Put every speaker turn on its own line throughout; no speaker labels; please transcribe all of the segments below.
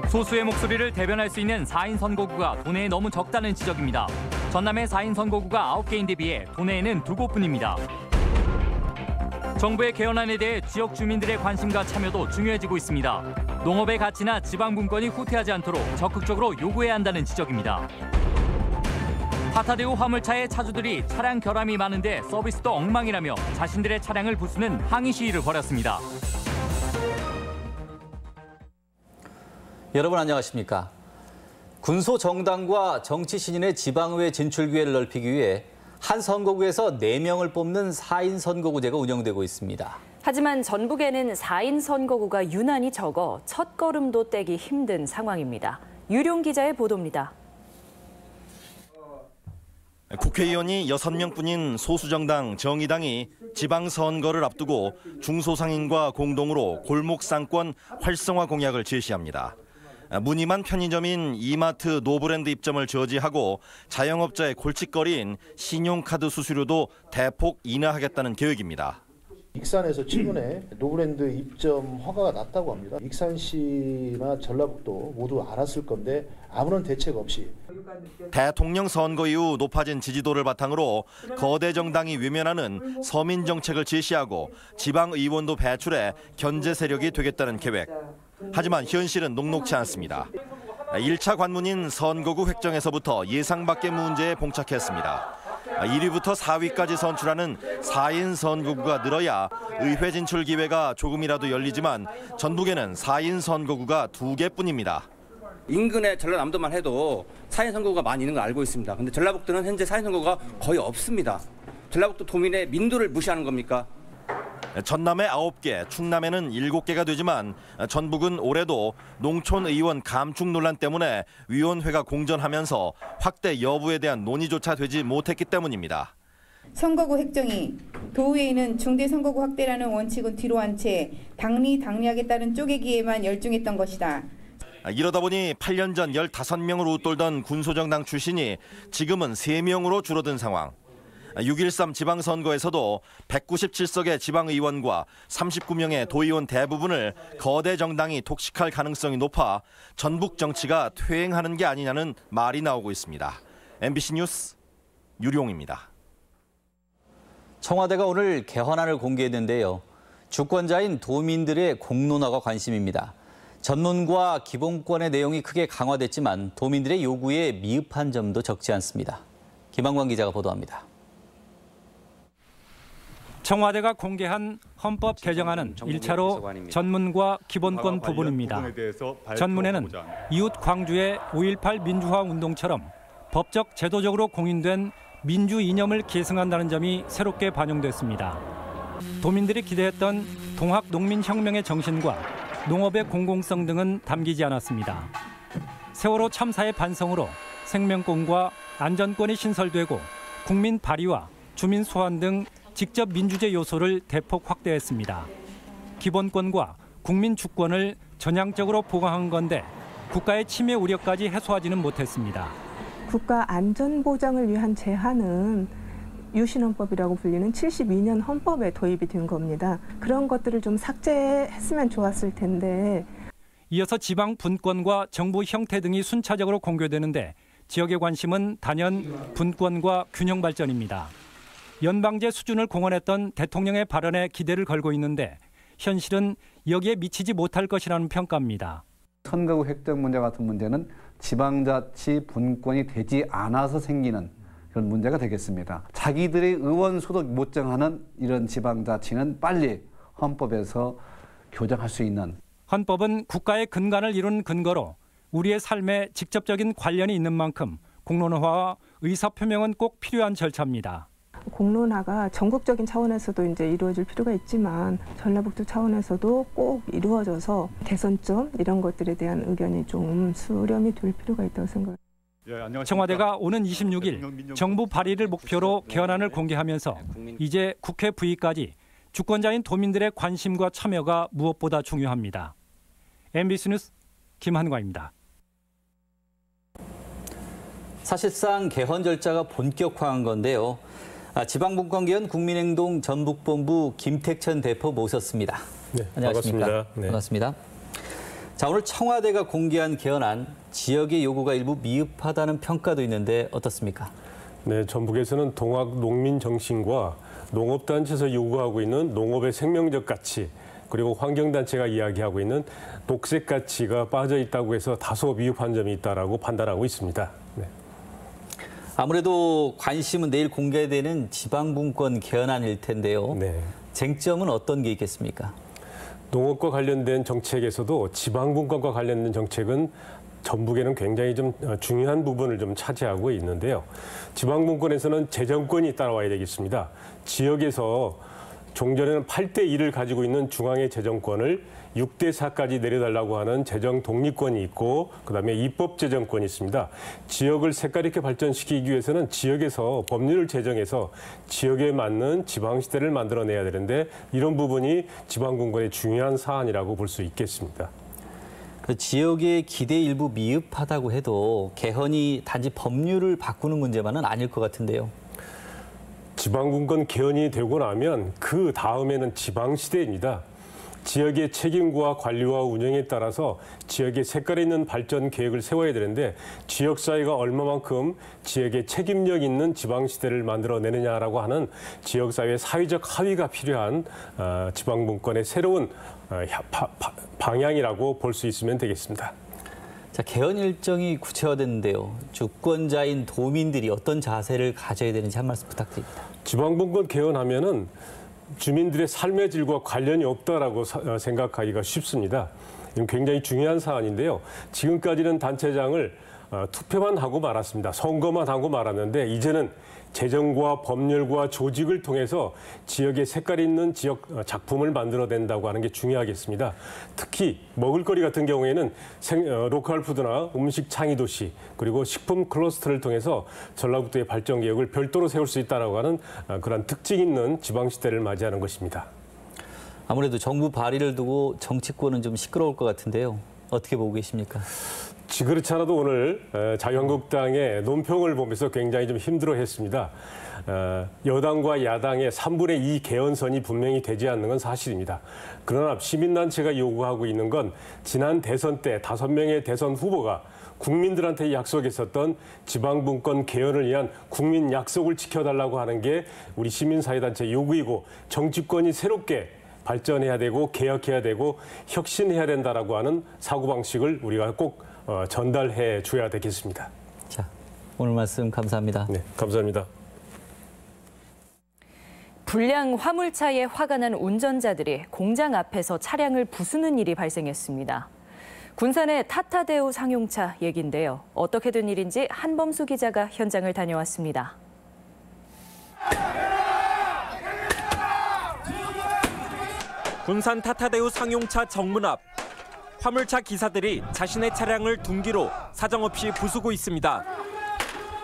소수의 목소리를 대변할 수 있는 4인 선거구가 도내에 너무 적다는 지적입니다. 전남의 4인 선거구가 9개인데 비해 도내에는 2곳뿐입니다. 정부의 개헌안에 대해 지역 주민들의 관심과 참여도 중요해지고 있습니다. 농업의 가치나 지방 분권이 후퇴하지 않도록 적극적으로 요구해야 한다는 지적입니다. 타타대우 화물차의 차주들이 차량 결함이 많은데 서비스도 엉망이라며 자신들의 차량을 부수는 항의 시위를 벌였습니다.
여러분 안녕하십니까? 군소 정당과 정치 신인의 지방의회 진출 기회를 넓히기 위해 한 선거구에서 4명을 뽑는 4인 선거구제가 운영되고 있습니다.
하지만 전북에는 4인 선거구가 유난히 적어 첫걸음도 떼기 힘든 상황입니다. 유룡 기자의 보도입니다.
국회의원이 6명뿐인 소수정당 정의당이 지방선거를 앞두고 중소상인과 공동으로 골목상권 활성화 공약을 제시합니다. 무늬만 편의점인 이마트 노브랜드 입점을 저지하고 자영업자의 골칫거리인 신용카드 수수료도 대폭 인하하겠다는 계획입니다.
익산에서 최근에 노브랜드 입점 허가가 났다고 합니다. 익산시나 전라북도 모두 알았을 건데 아무런 대책 없이.
대통령 선거 이후 높아진 지지도를 바탕으로 거대 정당이 외면하는 서민 정책을 제시하고 지방의원도 배출해 견제 세력이 되겠다는 계획. 하지만 현실은 녹록치 않습니다. 1차 관문인 선거구 획정에서부터 예상 밖의 문제에 봉착했습니다. 1위부터 4위까지 선출하는 4인 선거구가 늘어야 의회 진출 기회가 조금이라도 열리지만 전북에는 4인 선거구가 2개뿐입니다.
인근의 전라남도만 해도 4인 선거구가 많이 있는 걸 알고 있습니다. 근데 전라북도는 현재 4인 선거구가 거의 없습니다. 전라북도 도민의 민도를 무시하는 겁니까?
전남에 9개, 충남에는 7개가 되지만 전북은 올해도 농촌의원 감축 논란 때문에 위원회가 공전하면서 확대 여부에 대한 논의조차 되지 못했기 때문입니다.
선거구 획정이 도의회는 중대 선거구 확대라는 원칙은 뒤로 한 채 당리당략에 따른 쪼개기에만 열중했던 것이다.
이러다 보니 8년 전 15명을 웃돌던 군소정당 출신이 지금은 3명으로 줄어든 상황. 6.13 지방선거에서도 197석의 지방의원과 39명의 도의원 대부분을 거대 정당이 독식할 가능성이 높아 전북 정치가 퇴행하는 게 아니냐는 말이 나오고 있습니다. MBC 뉴스 유룡입니다.
청와대가 오늘 개헌안을 공개했는데요. 주권자인 도민들의 공론화가 관심입니다. 전문과 기본권의 내용이 크게 강화됐지만 도민들의 요구에 미흡한 점도 적지 않습니다. 김한광 기자가 보도합니다.
청와대가 공개한 헌법 개정안은 1차로 전문과 기본권 부분입니다. 전문에는 이웃 광주의 5.18 민주화 운동처럼 법적 제도적으로 공인된 민주 이념을 계승한다는 점이 새롭게 반영됐습니다. 도민들이 기대했던 동학 농민혁명의 정신과 농업의 공공성 등은 담기지 않았습니다. 세월호 참사의 반성으로 생명권과 안전권이 신설되고 국민 발의와 주민 소환 등 직접 민주제 요소를 대폭 확대했습니다. 기본권과 국민 주권을 전향적으로 보강한 건데 국가의 침해 우려까지 해소하지는 못했습니다.
국가 안전 보장을 위한 제한은 유신헌법이라고 불리는 72년 헌법에 도입이 된 겁니다. 그런 것들을 좀 삭제했으면 좋았을 텐데.
이어서 지방 분권과 정부 형태 등이 순차적으로 공개되는데 지역의 관심은 단연 분권과 균형 발전입니다. 연방제 수준을 공언했던 대통령의 발언에 기대를 걸고 있는데 현실은 여기에 미치지 못할 것이라는 평가입니다.
선거구 획정 문제 같은 문제는 지방자치 분권이 되지 않아서 생기는 그런 문제가 되겠습니다. 자기들의 의원 소득 못 정하는 이런 지방자치는 빨리 헌법에서 교정할 수 있는.
헌법은 국가의 근간을 이룬 근거로 우리의 삶에 직접적인 관련이 있는 만큼 공론화와 의사표명은 꼭 필요한 절차입니다.
공론화가 전국적인 차원에서도 이제 이루어질 필요가 있지만 전라북도 차원에서도 꼭 이루어져서 개선점 이런 것들에 대한 의견이 좀 수렴이 될 필요가 있다고 생각합니다.
청와대가 오는 26일 정부 발의를 목표로 개헌안을 공개하면서 이제 국회 부의까지 주권자인 도민들의 관심과 참여가 무엇보다 중요합니다. MBC 뉴스 김한과입니다.
사실상 개헌 절차가 본격화한 건데요. 지방분권개헌 국민행동 전북본부 김택천 대표 모셨습니다.
네,
안녕하십니까?
반갑습니다. 네.
반갑습니다. 자, 오늘 청와대가 공개한 개헌안, 지역의 요구가 일부 미흡하다는 평가도 있는데 어떻습니까?
네, 전북에서는 동학 농민 정신과 농업단체에서 요구하고 있는 농업의 생명적 가치, 그리고 환경단체가 이야기하고 있는 녹색 가치가 빠져 있다고 해서 다소 미흡한 점이 있다라고 판단하고 있습니다. 네.
아무래도 관심은 내일 공개되는 지방분권 개헌안일 텐데요.
네.
쟁점은 어떤 게 있겠습니까?
농업과 관련된 정책에서도 지방분권과 관련된 정책은 전북에는 굉장히 좀 중요한 부분을 좀 차지하고 있는데요. 지방분권에서는 재정권이 따라와야 되겠습니다. 지역에서 종전에는 8대2를 가지고 있는 중앙의 재정권을 6대4까지 내려달라고 하는 재정 독립권이 있고, 그다음에 입법재정권이 있습니다. 지역을 색깔 있게 발전시키기 위해서는 지역에서 법률을 제정해서 지역에 맞는 지방시대를 만들어내야 되는데, 이런 부분이 지방분권의 중요한 사안이라고 볼 수 있겠습니다.
그 지역의 기대 일부 미흡하다고 해도 개헌이 단지 법률을 바꾸는 문제만은 아닐 것 같은데요.
지방분권 개헌이 되고 나면 그 다음에는 지방시대입니다. 지역의 책임과 관리와 운영에 따라서 지역의 색깔 있는 발전 계획을 세워야 되는데, 지역사회가 얼마만큼 지역의 책임력 있는 지방시대를 만들어내느냐라고 하는 지역사회의 사회적 합의가 필요한 지방분권의 새로운 방향이라고 볼 수 있으면 되겠습니다.
자, 개헌 일정이 구체화됐는데요. 주권자인 도민들이 어떤 자세를 가져야 되는지 한 말씀 부탁드립니다.
지방분권 개헌하면은 주민들의 삶의 질과 관련이 없다라고 생각하기가 쉽습니다. 이건 굉장히 중요한 사안인데요. 지금까지는 단체장을 투표만 하고 말았습니다. 선거만 하고 말았는데, 이제는 재정과 법률과 조직을 통해서 지역의 색깔 있는 지역 작품을 만들어낸다고 하는 게 중요하겠습니다. 특히 먹을거리 같은 경우에는 로컬 푸드나 음식 창의 도시, 그리고 식품 클러스터를 통해서 전라북도의 발전 계획을 별도로 세울 수 있다라고 하는 그런 특징 있는 지방시대를 맞이하는 것입니다.
아무래도 정부 발의를 두고 정치권은 좀 시끄러울 것 같은데요. 어떻게 보고 계십니까?
그렇지 않아도 오늘 자유한국당의 논평을 보면서 굉장히 좀 힘들어했습니다. 여당과 야당의 3분의 2 개헌선이 분명히 되지 않는 건 사실입니다. 그러나 시민단체가 요구하고 있는 건 지난 대선 때 5명의 대선 후보가 국민들한테 약속했었던 지방분권 개헌을 위한 국민 약속을 지켜달라고 하는 게 우리 시민사회단체 요구이고, 정치권이 새롭게 발전해야 되고 개혁해야 되고 혁신해야 된다라고 하는 사고방식을 우리가 꼭 전달해 줘야 되겠습니다.
자, 오늘 말씀 감사합니다.
네, 감사합니다.
불량 화물차에 화가 난 운전자들이 공장 앞에서 차량을 부수는 일이 발생했습니다. 군산의 타타데우 상용차 얘긴데요. 어떻게 된 일인지 한범수 기자가 현장을 다녀왔습니다.
군산 타타데우 상용차 정문 앞. 화물차 기사들이 자신의 차량을 둔기로 사정없이 부수고 있습니다.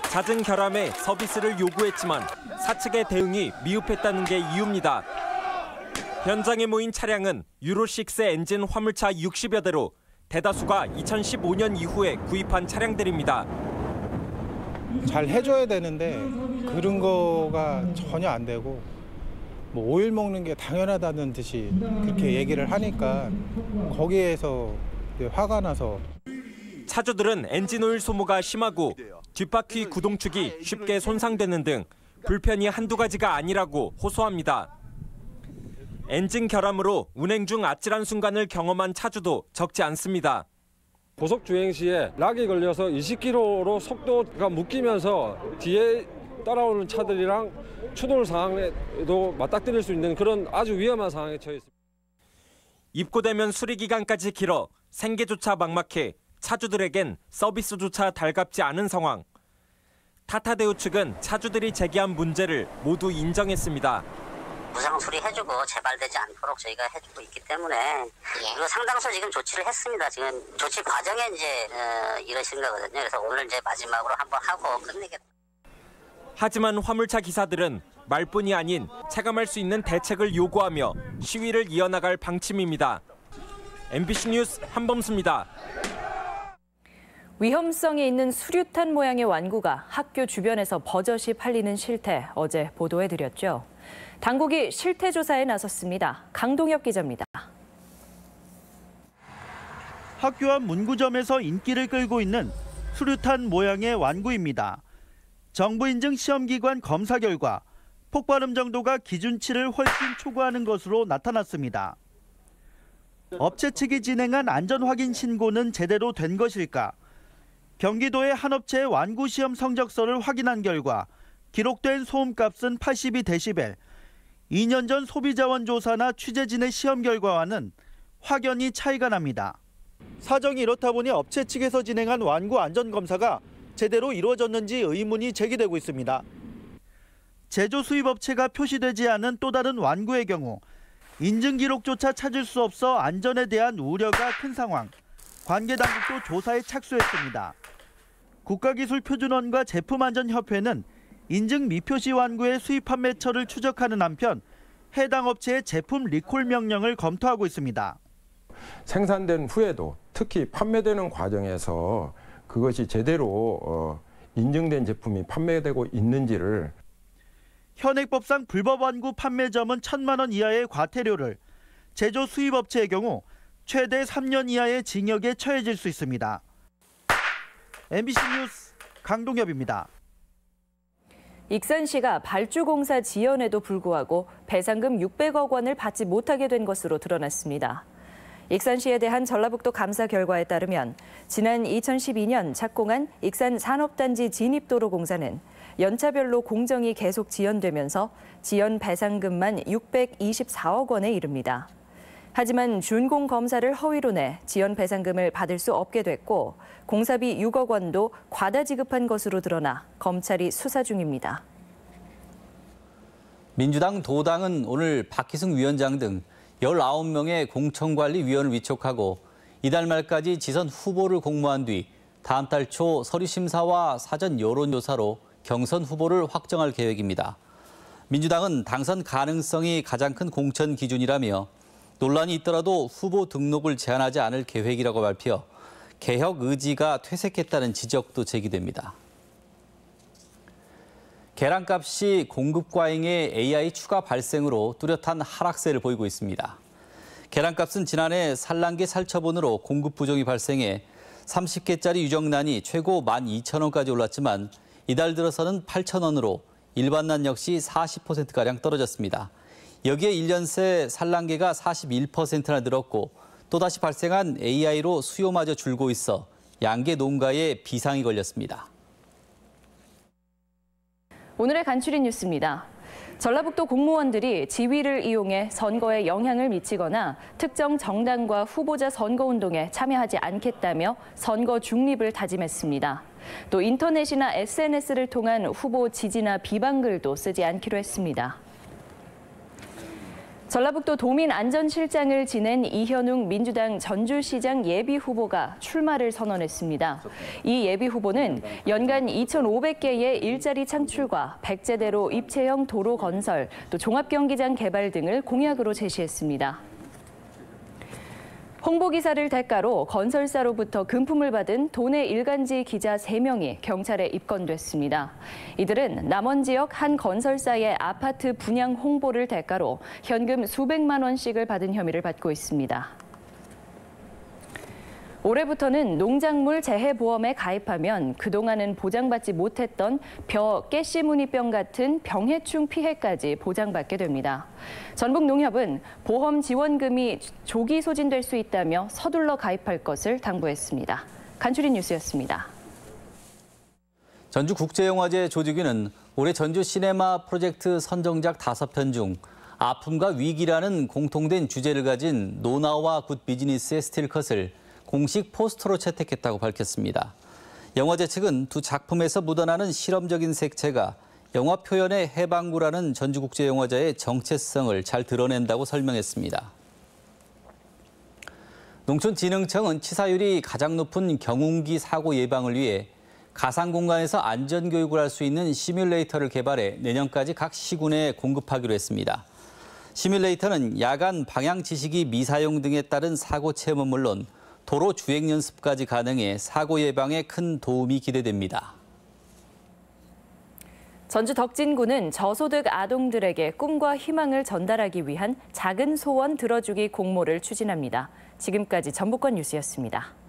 잦은 결함에 서비스를 요구했지만 사측의 대응이 미흡했다는 게 이유입니다. 현장에 모인 차량은 유로6 엔진 화물차 60여 대로 대다수가 2015년 이후에 구입한 차량들입니다.
잘 해줘야 되는데 그런 거가 전혀 안 되고, 뭐 오일 먹는 게 당연하다는 듯이 그렇게 얘기를 하니까 거기에서 화가 나서.
차주들은 엔진오일 소모가 심하고 뒷바퀴 구동축이 쉽게 손상되는 등 불편이 한두 가지가 아니라고 호소합니다. 엔진 결함으로 운행 중 아찔한 순간을 경험한 차주도 적지 않습니다.
고속 주행 시에 락이 걸려서 20km로 속도가 묶이면서 뒤에 따라오는 차들이랑 추돌 상황에도 맞닥뜨릴 수 있는 그런 아주 위험한 상황에 처해 있습니다.
입고되면 수리 기간까지 길어 생계조차 막막해 차주들에겐 서비스조차 달갑지 않은 상황. 타타데우 측은 차주들이 제기한 문제를 모두 인정했습니다.
무상 수리해주고 재발되지 않도록 저희가 해주고 있기 때문에 그리고 상당수 지금 조치를 했습니다. 지금 조치 과정에 이제 이러신 거거든요. 그래서 오늘 이제 마지막으로 한번 하고 끝내겠다.
하지만 화물차 기사들은 말뿐이 아닌 체감할 수 있는 대책을 요구하며 시위를 이어나갈 방침입니다. MBC 뉴스 한범수입니다.
위험성이 있는 수류탄 모양의 완구가 학교 주변에서 버젓이 팔리는 실태 어제 보도해드렸죠. 당국이 실태 조사에 나섰습니다. 강동혁 기자입니다.
학교 앞 문구점에서 인기를 끌고 있는 수류탄 모양의 완구입니다. 정부 인증 시험기관 검사 결과 폭발음 정도가 기준치를 훨씬 초과하는 것으로 나타났습니다. 업체 측이 진행한 안전 확인 신고는 제대로 된 것일까? 경기도의 한 업체의 완구 시험 성적서를 확인한 결과 기록된 소음값은 82데시벨. 2년 전 소비자원 조사나 취재진의 시험 결과와는 확연히 차이가 납니다. 사정이 이렇다 보니 업체 측에서 진행한 완구 안전검사가 제대로 이루어졌는지 의문이 제기되고 있습니다. 제조 수입업체가 표시되지 않은 또 다른 완구의 경우 인증 기록조차 찾을 수 없어 안전에 대한 우려가 큰 상황. 관계 당국도 조사에 착수했습니다. 국가기술표준원과 제품안전협회는 인증 미표시 완구의 수입 판매처를 추적하는 한편 해당 업체의 제품 리콜 명령을 검토하고 있습니다.
생산된 후에도 특히 판매되는 과정에서 그것이 제대로 인증된 제품이 판매되고 있는지를
현행법상 불법 완구 판매점은 1,000만 원 이하의 과태료를, 제조 수입업체의 경우 최대 3년 이하의 징역에 처해질 수 있습니다. MBC 뉴스 강동엽입니다.
익산시가 발주공사 지연에도 불구하고 배상금 600억 원을 받지 못하게 된 것으로 드러났습니다. 익산시에 대한 전라북도 감사 결과에 따르면 지난 2012년 착공한 익산 산업단지 진입도로공사는 연차별로 공정이 계속 지연되면서 지연 배상금만 624억 원에 이릅니다. 하지만 준공 검사를 허위로 내 지연 배상금을 받을 수 없게 됐고 공사비 6억 원도 과다 지급한 것으로 드러나 검찰이 수사 중입니다.
민주당 도당은 오늘 박희승 위원장 등 19명의 공천관리위원을 위촉하고 이달 말까지 지선 후보를 공모한 뒤 다음 달 초 서류 심사와 사전 여론조사로 경선 후보를 확정할 계획입니다. 민주당은 당선 가능성이 가장 큰 공천 기준이라며 논란이 있더라도 후보 등록을 제한하지 않을 계획이라고 발표, 개혁 의지가 퇴색했다는 지적도 제기됩니다. 계란값이 공급 과잉에 AI 추가 발생으로 뚜렷한 하락세를 보이고 있습니다. 계란값은 지난해 산란계 살처분으로 공급 부족이 발생해 30개짜리 유정란이 최고 12,000원까지 올랐지만 이달 들어서는 8,000원으로 일반란 역시 40%가량 떨어졌습니다. 여기에 1년 새 산란계가 41%나 늘었고 또다시 발생한 AI로 수요마저 줄고 있어 양계 농가에 비상이 걸렸습니다.
오늘의 간추린 뉴스입니다. 전라북도 공무원들이 지위를 이용해 선거에 영향을 미치거나 특정 정당과 후보자 선거운동에 참여하지 않겠다며 선거 중립을 다짐했습니다. 또 인터넷이나 SNS를 통한 후보 지지나 비방글도 쓰지 않기로 했습니다. 전라북도 도민안전실장을 지낸 이현웅 민주당 전주시장 예비후보가 출마를 선언했습니다. 이 예비후보는 연간 2,500개의 일자리 창출과 100제대로 입체형 도로 건설, 또 종합경기장 개발 등을 공약으로 제시했습니다. 홍보기사를 대가로 건설사로부터 금품을 받은 도내 일간지 기자 3명이 경찰에 입건됐습니다. 이들은 남원 지역 한 건설사의 아파트 분양 홍보를 대가로 현금 수백만 원씩을 받은 혐의를 받고 있습니다. 올해부터는 농작물 재해보험에 가입하면 그동안은 보장받지 못했던 벼, 깨씨무늬병 같은 병해충 피해까지 보장받게 됩니다. 전북농협은 보험 지원금이 조기 소진될 수 있다며 서둘러 가입할 것을 당부했습니다. 간추린 뉴스였습니다.
전주국제영화제 조직위는 올해 전주 시네마 프로젝트 선정작 5편 중 아픔과 위기라는 공통된 주제를 가진 노나와 굿 비즈니스의 스틸컷을 공식 포스터로 채택했다고 밝혔습니다. 영화제 측은 두 작품에서 묻어나는 실험적인 색채가 영화 표현의 해방구라는 전주국제영화제의 정체성을 잘 드러낸다고 설명했습니다. 농촌진흥청은 치사율이 가장 높은 경운기 사고 예방을 위해 가상공간에서 안전교육을 할 수 있는 시뮬레이터를 개발해 내년까지 각 시군에 공급하기로 했습니다. 시뮬레이터는 야간 방향 지식이 미사용 등에 따른 사고 체험은 물론 도로 주행 연습까지 가능해 사고 예방에 큰 도움이 기대됩니다.
전주 덕진구는 저소득 아동들에게 꿈과 희망을 전달하기 위한 작은 소원 들어주기 공모를 추진합니다. 지금까지 전북권 뉴스였습니다.